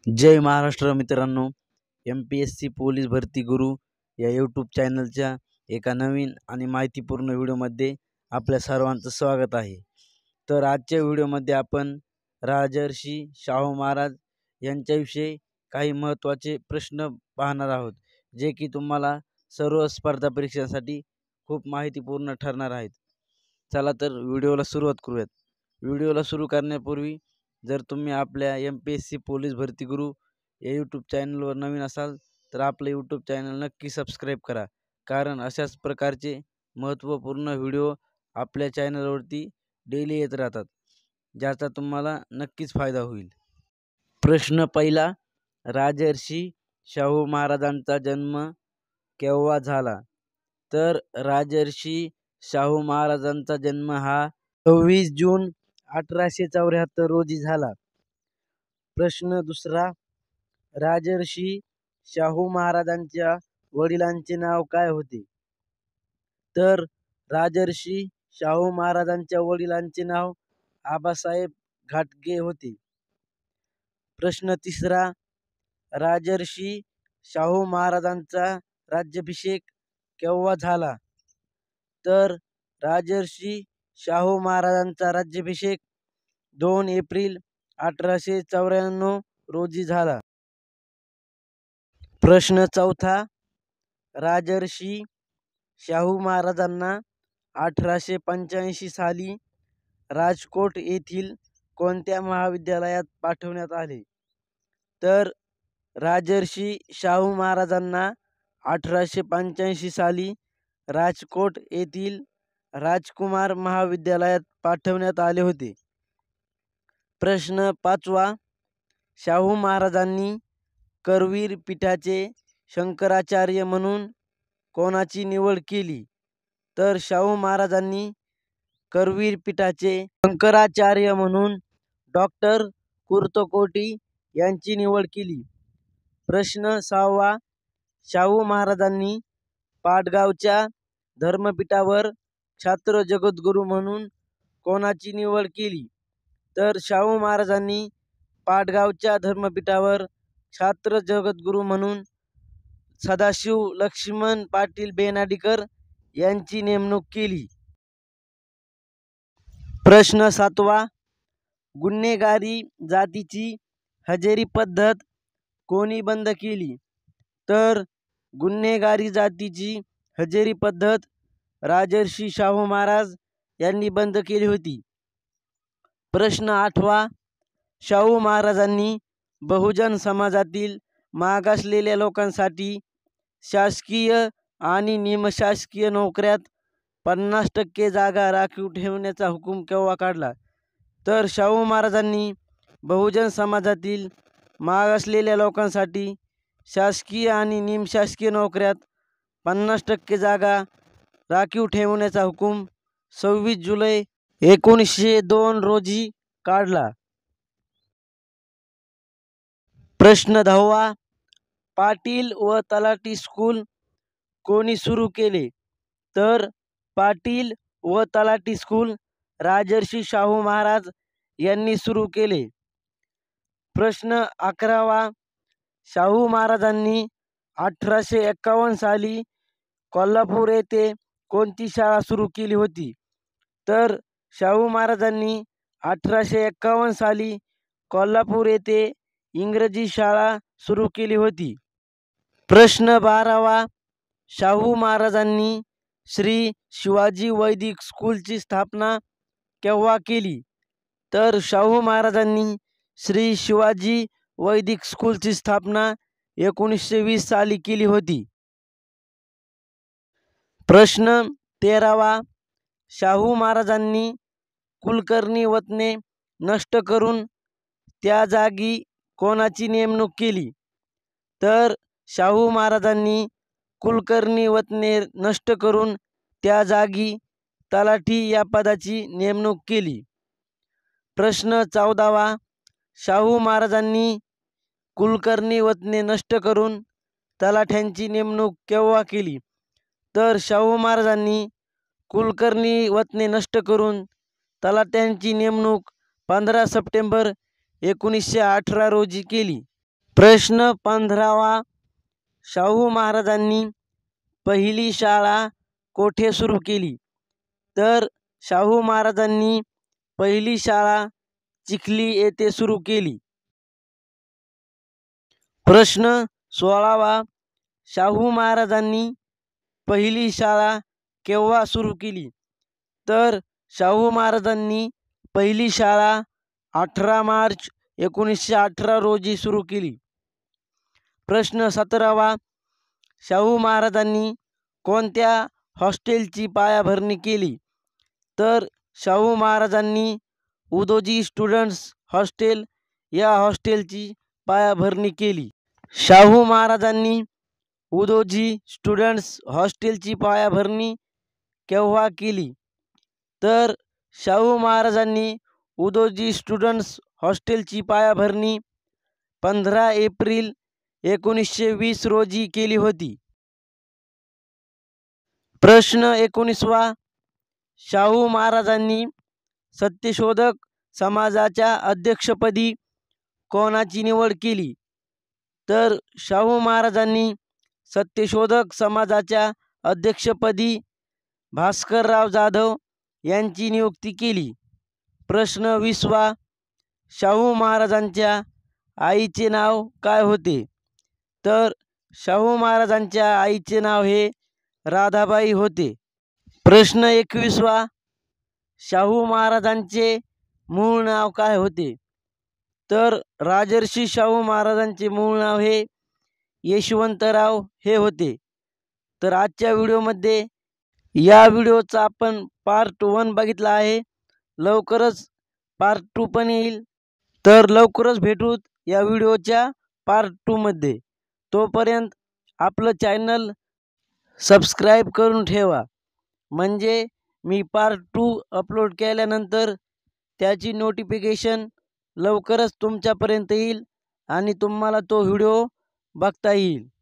जय महाराष्ट्र मित्रांनो, MPSC police भरती गुरु या यूट्यूब चॅनलच्या एका नवीन आणि माहितीपूर्ण व्हिडिओमध्ये आपल्या सर्वांचं स्वागत आहे। तर आजच्या व्हिडिओमध्ये आपण राजर्षी शाहू महाराज यांच्याविषयी काही महत्त्वाचे प्रश्न पाहणार आहोत, जे की तुम्हाला सर्व स्पर्धा परीक्षांसाठी खूप माहितीपूर्ण ठरणार आहेत। चला तर व्हिडिओला सुरुवात करूयात। व्हिडिओला सुरू करण्यापूर्वी जर तुम्ही आपल्या MPSC पोलीस भरती गुरु या यूट्यूब चॅनलवर नवीन असाल तर आपलं यूट्यूब चॅनल नक्की सबस्क्राईब करा, कारण अशाच प्रकारचे महत्त्वपूर्ण व्हिडिओ आपल्या चॅनलवरती डेली येत राहतात, ज्याचा तुम्हाला नक्कीच फायदा होईल। प्रश्न पहिला, राजर्षी शाहू महाराजांचा जन्म केव्हा झाला? तर राजर्षी शाहू महाराजांचा जन्म हा 26 जून 1874 रोजी झाला। प्रश्न दुसरा, राजर्षी शाहू महाराजांच्या वडिलांचे नाव काय होते? तर राजर्षी शाहू महाराजांच्या वडिलांचे नाव आबासाहेब घाटगे होते। प्रश्न तिसरा, राजर्षी शाहू महाराजांचा राज्याभिषेक केव्हा झाला? तर राजर्षी शाहू महाराजांचा राज्याभिषेक 2 एप्रिल 1894 रोजी झाला। प्रश्न चौथा, राजर्षी शाहू महाराजांना 1885 साली राजकोट येथील कोणत्या महाविद्यालयात पाठवण्यात आले? तर राजर्षी शाहू महाराजांना 1885 साली राजकोट येथील राजकुमार महाविद्यालयात पाठवण्यात आले होते। प्रश्न पाचवा, शाहू महाराजांनी करवीर पीठाचे शंकराचार्य म्हणून कोणाची निवड केली? तर शाहू महाराजांनी करवीर पीठाचे शंकराचार्य म्हणून डॉक्टर कुर्तकोटी यांची निवड केली। प्रश्न सहावा, शाहू महाराजांनी पाटगावच्या धर्मपीठावर छात्र जगद्गुरू म्हणून कोणाची निवड केली? तर शाहू महाराजांनी पाटगावच्या धर्मपीठावर छात्र जगद्गुरू म्हणून सदाशिव लक्ष्मण पाटील बेनाडीकर यांची नेमणूक केली। प्रश्न सातवा, गुन्हेगारी जातीची हजेरी पद्धत कोणी बंद केली? तर गुन्हेगारी जातीची हजेरी पद्धत राजर्षी शाहू महाराज यांनी बंद केली होती। प्रश्न आठवा, शाहू महाराजांनी बहुजन समाजातील मागासलेल्या लोकांसाठी शासकीय आणि निमशासकीय नोकऱ्यात 50% जागा राखीव ठेवण्याचा हुकूम केव्हा काढला? तर शाहू महाराजांनी बहुजन समाजातील मागासलेल्या लोकांसाठी शासकीय आणि निमशासकीय नोकऱ्यात 50% जागा राखीव ठेवण्याचा हुकूम 26 जुलै 1902 रोजी काढला। प्रश्न 10वा, पाटील व तलाठी स्कूल कोणी सुरू केले? तर पाटील व तलाठी स्कूल राजर्षी शाहू महाराज यांनी सुरू केले। प्रश्न 11वा, शाहू महाराजांनी 1851 साली कोल्हापूर येथे कोणती शाळा सुरू केली होती? तर शाहू महाराजांनी 1851 साली कोल्हापूर येथे इंग्रजी शाळा सुरू केली होती। प्रश्न 12वा, शाहू महाराजांनी श्री शिवाजी वैदिक स्कूलची स्थापना केव्हा केली? तर शाहू महाराजांनी श्री शिवाजी वैदिक स्कूलची स्थापना 1920 साली केली होती। प्रश्न 13वा, शाहू महाराजांनी कुलकर्णी वतने नष्ट करून त्या जागी कोणाची नेमणूक केली? तर शाहू महाराजांनी कुलकर्णी वतने नष्ट करून त्या जागी तलाठी या पदाची नेमणूक केली। प्रश्न 14वा, शाहू महाराजांनी कुलकर्णी वतने नष्ट करून तलाठ्यांची नेमणूक केव्हा केली? तर शाहू महाराजांनी कुलकर्णी वतने नष्ट करून तलाठ्यांची नेमणूक 15 सप्टेंबर 1918 रोजी केली। प्रश्न 15वा, शाहू महाराजांनी पहिली शाळा कोठे सुरू केली? तर शाहू महाराजांनी पहिली शाळा चिखली येथे सुरू केली. प्रश्न 16वा, शाहू महाराजांनी पहिली शाळा केव्हा सुरू केली? तर शाहू महाराजांनी पहिली शाळा 18 मार्च 1918 रोजी सुरू केली. प्रश्न 17वा, शाहू महाराजांनी कोणत्या हॉस्टेलची पायाभरणी केली? तर शाहू महाराजांनी उदोजी स्टुडंट्स हॉस्टेल या हॉस्टेलची पायाभरणी केली. शाहू महाराजांनी उदोजी स्टुडंट्स हॉस्टेलची पायाभरणी केव्हा केली? तर शाहू महाराजांनी उदोजी स्टुडंट्स हॉस्टेलची पायाभरणी 15 एप्रिल 1920 रोजी केली होती. प्रश्न 19वा, शाहू महाराजांनी सत्यशोधक समाजाच्या अध्यक्षपदी कोणाची निवड केली? तर शाहू महाराजांनी सत्यशोधक समाजाच्या अध्यक्षपदी भास्करराव जाधव यांची नियुक्ती केली. प्रश्न 20वा, शाहू महाराजांच्या आईचे नाव काय होते? तर शाहू महाराजांच्या आईचे नाव हे राधाबाई होते. प्रश्न 21वा, शाहू महाराजांचे मूळ नाव काय होते? तर राजर्षी शाहू महाराजांचे मूळ नाव हे यशवंतराव हे होते. तर आजच्या व्हिडिओमध्ये या व्हिडिओचा आपण पार्ट 1 बघितला आहे. लवकरच पार्ट 2 पण येईल. तर लवकरच भेटूत या व्हिडिओच्या पार्ट 2 मध्ये. तोपर्यंत आपलं चॅनल सबस्क्राईब करून ठेवा, म्हणजे मी पार्ट 2 अपलोड केल्यानंतर त्याची नोटिफिकेशन लवकरच तुमच्यापर्यंत येईल आणि तुम्हाला तो व्हिडिओ बघता येईल.